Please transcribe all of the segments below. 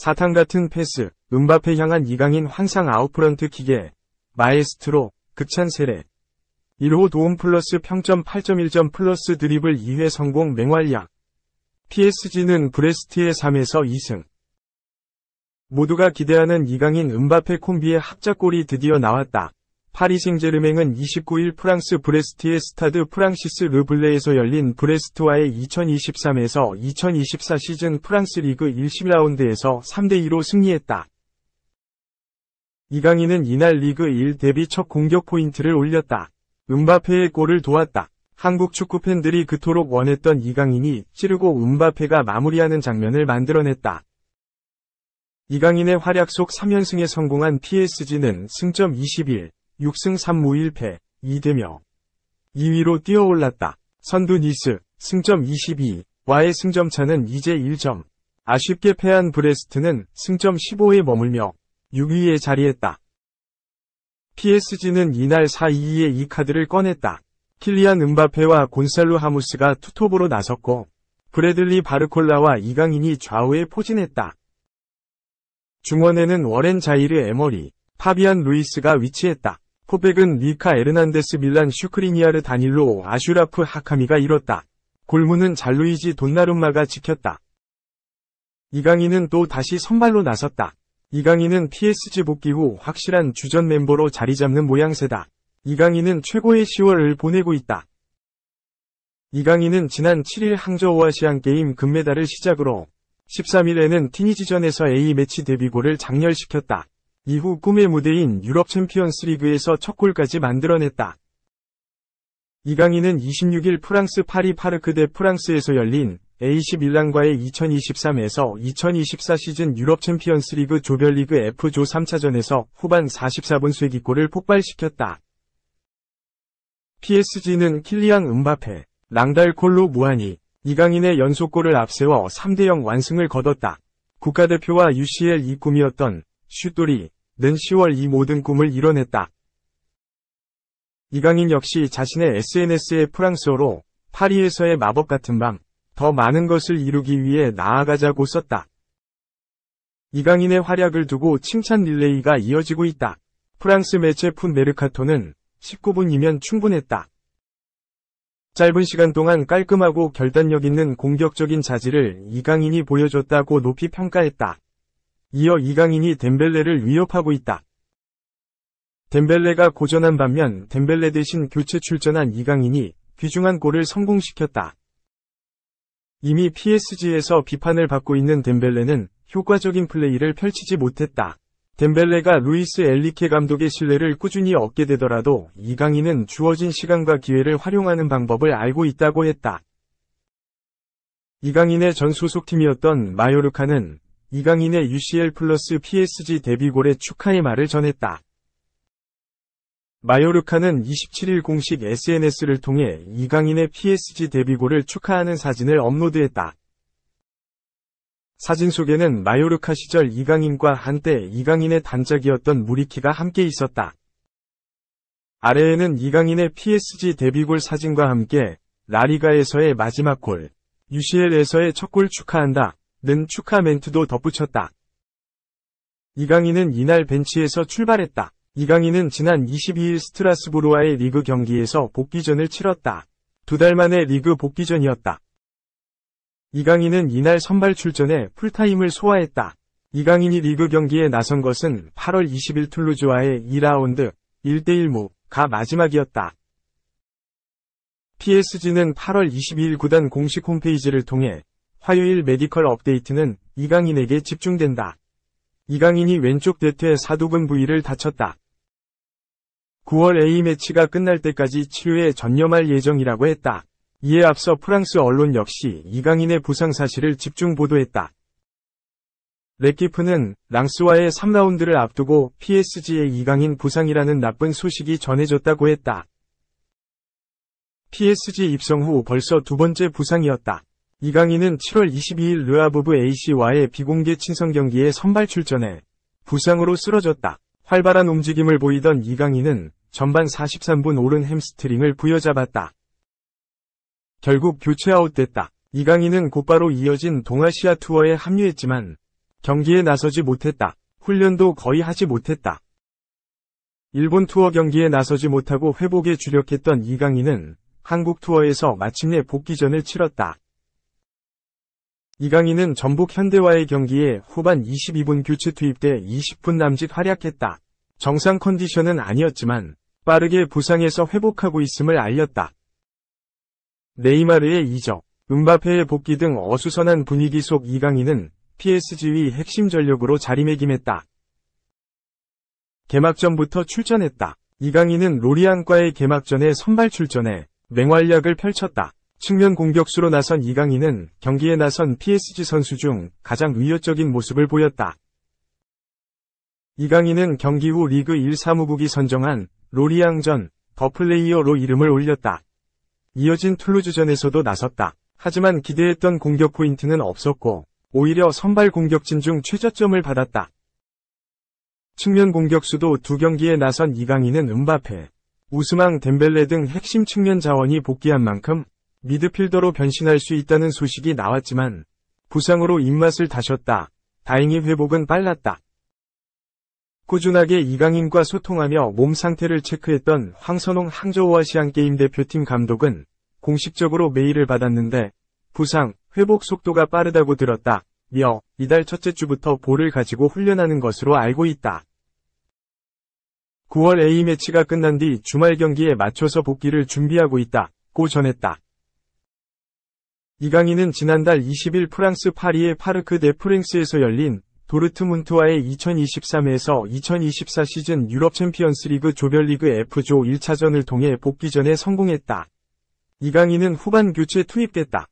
사탕 같은 패스, 음바페 향한 이강인 환상 아웃프런트 기계, 마에스트로, 극찬 세례. 1호 도움 플러스 평점 8.1점 플러스 드리블 2회 성공 맹활약. PSG는 브레스트의 3에서 2승. 모두가 기대하는 이강인 음바페 콤비의 합작골이 드디어 나왔다. 파리 생제르맹은 29일 프랑스 브레스트의 스타드 프랑시스 르블레에서 열린 브레스트와의 2023에서 2024 시즌 프랑스 리그 1라운드에서 3대2로 승리했다. 이강인은 이날 리그 1 데뷔 첫 공격 포인트를 올렸다. 음바페의 골을 도왔다. 한국 축구 팬들이 그토록 원했던 이강인이 찌르고 음바페가 마무리하는 장면을 만들어냈다. 이강인의 활약 속 3연승에 성공한 PSG는 승점 21, 6승 3무 1패, 2대며 2위로 뛰어올랐다. 선두 니스, 승점 22와의 승점차는 이제 1점. 아쉽게 패한 브레스트는 승점 15에 머물며 6위에 자리했다. PSG는 이날 4-2의 이 카드를 꺼냈다. 킬리안 음바페와 곤살로 하무스가 투톱으로 나섰고 브래들리 바르콜라와 이강인이 좌우에 포진했다. 중원에는 워렌 자이르 에머리, 파비안 루이스가 위치했다. 포백은 리카 에르난데스 밀란 슈크리니아르 다닐로 아슈라프 하카미가 이뤘다. 골문은 잘루이지 돈나룸마가 지켰다. 이강인은 또 다시 선발로 나섰다. 이강인은 PSG 복귀 후 확실한 주전 멤버로 자리 잡는 모양새다. 이강인은 최고의 10월을 보내고 있다. 이강인은 지난 7일 항저우 아시안게임 금메달을 시작으로 13일에는 티니지전에서 A매치 데뷔골을 장렬시켰다. 이후 꿈의 무대인 유럽 챔피언스 리그에서 첫 골까지 만들어냈다. 이강인은 26일 프랑스 파리 파르크 대 프랑스에서 열린 AC 밀란과의 2023에서 2024 시즌 유럽 챔피언스 리그 조별리그 F조 3차전에서 후반 44분 쐐기골을 폭발시켰다. PSG는 킬리안 음바페, 랑달 콜로 무아니, 이강인의 연속골을 앞세워 3대0 완승을 거뒀다. 국가대표와 UCL 이 꿈이었던 슛돌이는 10월 이 모든 꿈을 이뤄냈다. 이강인 역시 자신의 SNS에 프랑스어로 파리에서의 마법 같은 밤, 더 많은 것을 이루기 위해 나아가자고 썼다. 이강인의 활약을 두고 칭찬 릴레이가 이어지고 있다. 프랑스 매체 푼 메르카토는 19분이면 충분했다. 짧은 시간 동안 깔끔하고 결단력 있는 공격적인 자질을 이강인이 보여줬다고 높이 평가했다. 이어 이강인이 덴벨레를 위협하고 있다. 덴벨레가 고전한 반면 덴벨레 대신 교체 출전한 이강인이 귀중한 골을 성공시켰다. 이미 PSG에서 비판을 받고 있는 덴벨레는 효과적인 플레이를 펼치지 못했다. 덴벨레가 루이스 엘리케 감독의 신뢰를 꾸준히 얻게 되더라도 이강인은 주어진 시간과 기회를 활용하는 방법을 알고 있다고 했다. 이강인의 전 소속팀이었던 마요르카는 이강인의 UCL 플러스 PSG 데뷔골에 축하의 말을 전했다. 마요르카는 27일 공식 SNS를 통해 이강인의 PSG 데뷔골을 축하하는 사진을 업로드했다. 사진 속에는 마요르카 시절 이강인과 한때 이강인의 단짝이었던 무리키가 함께 있었다. 아래에는 이강인의 PSG 데뷔골 사진과 함께 라리가에서의 마지막 골, UCL에서의 첫 골 축하한다 는 축하 멘트도 덧붙였다. 이강인은 이날 벤치에서 출발했다. 이강인은 지난 22일 스트라스부르와의 리그 경기에서 복귀전을 치렀다. 2달 만에 리그 복귀전이었다. 이강인은 이날 선발 출전해 풀타임을 소화했다. 이강인이 리그 경기에 나선 것은 8월 20일 툴루즈와의 2라운드 1대1무가 마지막이었다. PSG는 8월 22일 구단 공식 홈페이지를 통해 화요일 메디컬 업데이트는 이강인에게 집중된다. 이강인이 왼쪽 대퇴 사두근 부위를 다쳤다. 9월 A매치가 끝날 때까지 치료에 전념할 예정이라고 했다. 이에 앞서 프랑스 언론 역시 이강인의 부상 사실을 집중 보도했다. 레키프는 랑스와의 3라운드를 앞두고 PSG의 이강인 부상이라는 나쁜 소식이 전해졌다고 했다. PSG 입성 후 벌써 두 번째 부상이었다. 이강인은 7월 22일 르아브브 AC와의 비공개 친선 경기에 선발 출전해 부상으로 쓰러졌다. 활발한 움직임을 보이던 이강인은 전반 43분 오른 햄스트링을 부여잡았다. 결국 교체 아웃됐다. 이강인은 곧바로 이어진 동아시아 투어에 합류했지만 경기에 나서지 못했다. 훈련도 거의 하지 못했다. 일본 투어 경기에 나서지 못하고 회복에 주력했던 이강인은 한국 투어에서 마침내 복귀전을 치렀다. 이강인은 전북 현대와의 경기에 후반 22분 교체 투입돼 20분 남짓 활약했다. 정상 컨디션은 아니었지만 빠르게 부상에서 회복하고 있음을 알렸다. 네이마르의 이적, 음바페의 복귀 등 어수선한 분위기 속 이강인은 PSG의 핵심 전력으로 자리매김했다. 개막전부터 출전했다. 이강인은 로리앙과의 개막전에 선발 출전해 맹활약을 펼쳤다. 측면 공격수로 나선 이강인은 경기에 나선 PSG 선수 중 가장 위협적인 모습을 보였다. 이강인은 경기 후 리그 1 사무국이 선정한 로리앙전 더 플레이어로 이름을 올렸다. 이어진 툴루즈전에서도 나섰다. 하지만 기대했던 공격 포인트는 없었고 오히려 선발 공격진 중 최저점을 받았다. 측면 공격수도 두 경기에 나선 이강인은 음바페, 우스망 덴벨레 등 핵심 측면 자원이 복귀한 만큼 미드필더로 변신할 수 있다는 소식이 나왔지만 부상으로 입맛을 다셨다. 다행히 회복은 빨랐다. 꾸준하게 이강인과 소통하며 몸 상태를 체크했던 황선홍 항저우 아시안게임 대표팀 감독은 공식적으로 메일을 받았는데 부상, 회복 속도가 빠르다고 들었다. 며 이달 첫째 주부터 볼을 가지고 훈련하는 것으로 알고 있다. 9월 A매치가 끝난 뒤 주말 경기에 맞춰서 복귀를 준비하고 있다고 전했다. 이강인은 지난달 20일 프랑스 파리의 파르크 데 프랭스에서 열린 도르트문트와의 2023에서 2024 시즌 유럽 챔피언스리그 조별리그 F조 1차전을 통해 복귀전에 성공했다. 이강인은 후반 교체 투입됐다.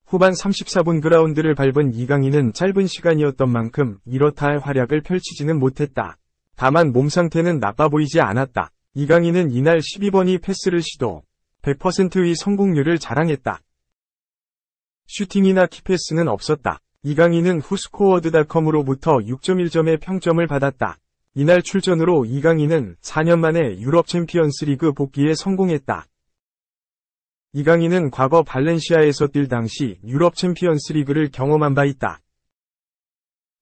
후반 34분 그라운드를 밟은 이강인은 짧은 시간이었던 만큼 이렇다 할 활약을 펼치지는 못했다. 다만 몸 상태는 나빠 보이지 않았다. 이강인은 이날 12번이 패스를 시도 100%의 성공률을 자랑했다. 슈팅이나 키패스는 없었다. 이강인은 후스코어드닷컴으로부터 6.1점의 평점을 받았다. 이날 출전으로 이강인은 4년 만에 유럽 챔피언스리그 복귀에 성공했다. 이강인은 과거 발렌시아에서 뛸 당시 유럽 챔피언스리그를 경험한 바 있다.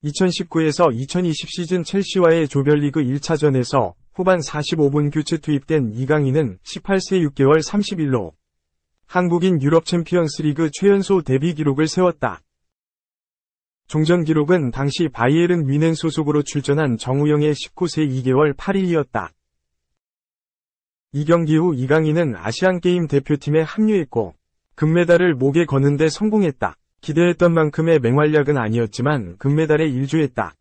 2019에서 2020 시즌 첼시와의 조별리그 1차전에서 후반 45분 교체 투입된 이강인은 18세 6개월 30일로 한국인 유럽 챔피언스리그 최연소 데뷔 기록을 세웠다. 종전 기록은 당시 바이에른 뮌헨 소속으로 출전한 정우영의 19세 2개월 8일이었다. 이 경기 후 이강인은 아시안게임 대표팀에 합류했고 금메달을 목에 거는 데 성공했다. 기대했던 만큼의 맹활약은 아니었지만 금메달에 일조했다.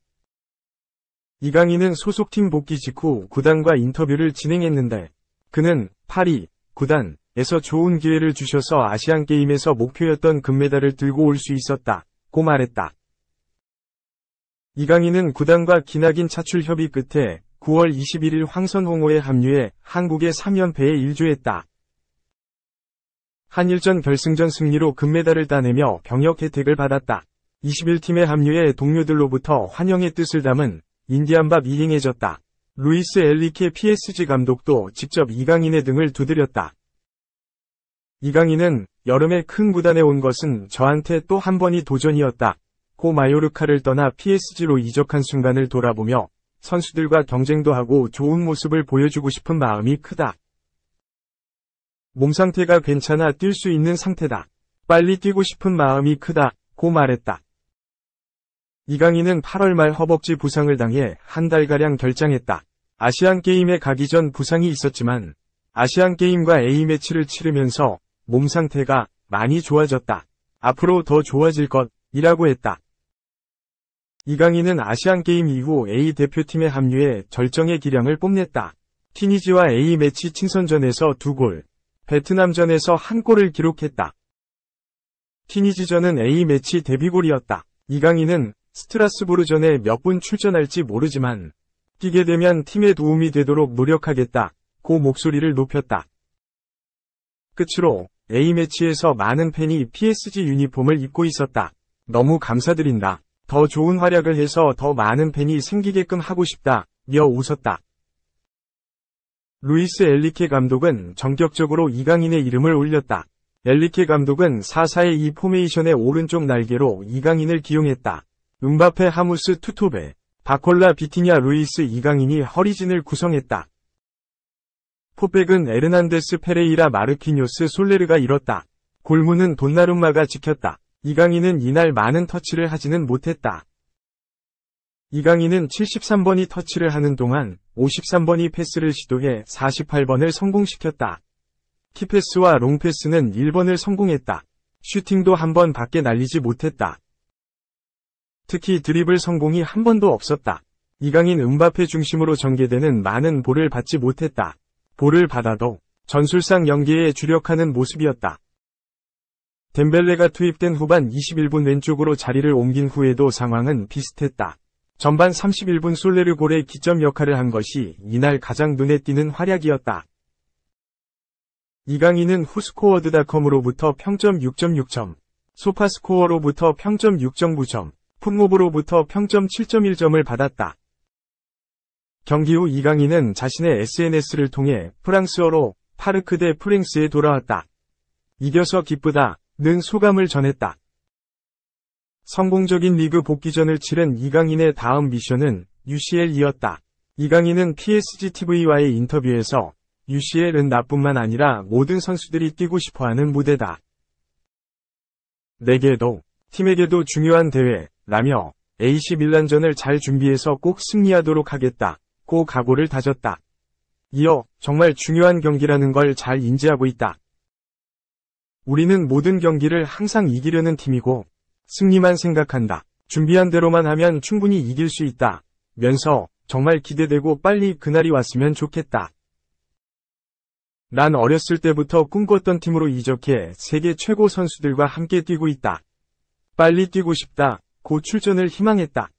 이강인은 소속팀 복귀 직후 구단과 인터뷰를 진행했는데 그는 파리, 구단에서 좋은 기회를 주셔서 아시안게임에서 목표였던 금메달을 들고 올 수 있었다고 말했다. 이강인은 구단과 기나긴 차출 협의 끝에 9월 21일 황선홍호에 합류해 한국의 3연패에 일조했다. 한일전 결승전 승리로 금메달을 따내며 병역 혜택을 받았다. 21팀에 합류해 동료들로부터 환영의 뜻을 담은 인디안밥이 행해졌다. 루이스 엘리케 PSG 감독도 직접 이강인의 등을 두드렸다. 이강인은 여름에 큰 구단에 온 것은 저한테 또 한 번이 도전이었다. 고 마요르카를 떠나 PSG로 이적한 순간을 돌아보며 선수들과 경쟁도 하고 좋은 모습을 보여주고 싶은 마음이 크다. 몸 상태가 괜찮아 뛸 수 있는 상태다. 빨리 뛰고 싶은 마음이 크다. 고 말했다. 이강인은 8월 말 허벅지 부상을 당해 한 달가량 결장했다. 아시안게임에 가기 전 부상이 있었지만 아시안게임과 A매치를 치르면서 몸 상태가 많이 좋아졌다. 앞으로 더 좋아질 것이라고 했다. 이강인은 아시안게임 이후 A 대표팀에 합류해 절정의 기량을 뽐냈다. 티니지와 A매치 친선전에서 2골, 베트남전에서 1골을 기록했다. 티니지전은 A매치 데뷔골이었다. 이강인은 스트라스부르전에 몇 분 출전할지 모르지만 뛰게 되면 팀에 도움이 되도록 노력하겠다고 목소리를 높였다. 끝으로 A매치에서 많은 팬이 PSG 유니폼을 입고 있었다. 너무 감사드린다. 더 좋은 활약을 해서 더 많은 팬이 생기게끔 하고 싶다. 며 웃었다. 루이스 엘리케 감독은 전격적으로 이강인의 이름을 올렸다. 엘리케 감독은 4-4-2 포메이션의 오른쪽 날개로 이강인을 기용했다. 음바페, 하무스, 투토베, 바콜라, 비티냐, 루이스, 이강인이 허리진을 구성했다. 포백은 에르난데스, 페레이라, 마르키뇨스, 솔레르가 이뤘다. 골문은 돈나룸마가 지켰다. 이강인은 이날 많은 터치를 하지는 못했다. 이강인은 73번이 터치를 하는 동안 53번이 패스를 시도해 48번을 성공시켰다. 키패스와 롱패스는 1번을 성공했다. 슈팅도 한 번 밖에 날리지 못했다. 특히 드리블 성공이 한 번도 없었다. 이강인, 음바페 중심으로 전개되는 많은 볼을 받지 못했다. 볼을 받아도 전술상 연계에 주력하는 모습이었다. 덴벨레가 투입된 후반 21분 왼쪽으로 자리를 옮긴 후에도 상황은 비슷했다. 전반 31분 솔레르 골의 기점 역할을 한 것이 이날 가장 눈에 띄는 활약이었다. 이강인은 후스코어드닷컴으로부터 평점 6.6점, 소파스코어로부터 평점 6.9점, 풋모브로부터 평점 7.1점을 받았다. 경기 후 이강인은 자신의 SNS를 통해 프랑스어로 파르크 대 프랭스에 돌아왔다. 이겨서 기쁘다 는 소감을 전했다. 성공적인 리그 복귀전을 치른 이강인의 다음 미션은 UCL이었다. 이강인은 PSGTV와의 인터뷰에서 UCL은 나뿐만 아니라 모든 선수들이 뛰고 싶어하는 무대다. 내게도 팀에게도 중요한 대회라며 AC 밀란전을 잘 준비해서 꼭 승리하도록 하겠다. 고 각오를 다졌다. 이어 정말 중요한 경기라는 걸 잘 인지하고 있다. 우리는 모든 경기를 항상 이기려는 팀이고 승리만 생각한다. 준비한 대로만 하면 충분히 이길 수 있다. 면서 정말 기대되고 빨리 그날이 왔으면 좋겠다. 난 어렸을 때부터 꿈꿨던 팀으로 이적해 세계 최고 선수들과 함께 뛰고 있다. 빨리 뛰고 싶다. 고 출전을 희망했다.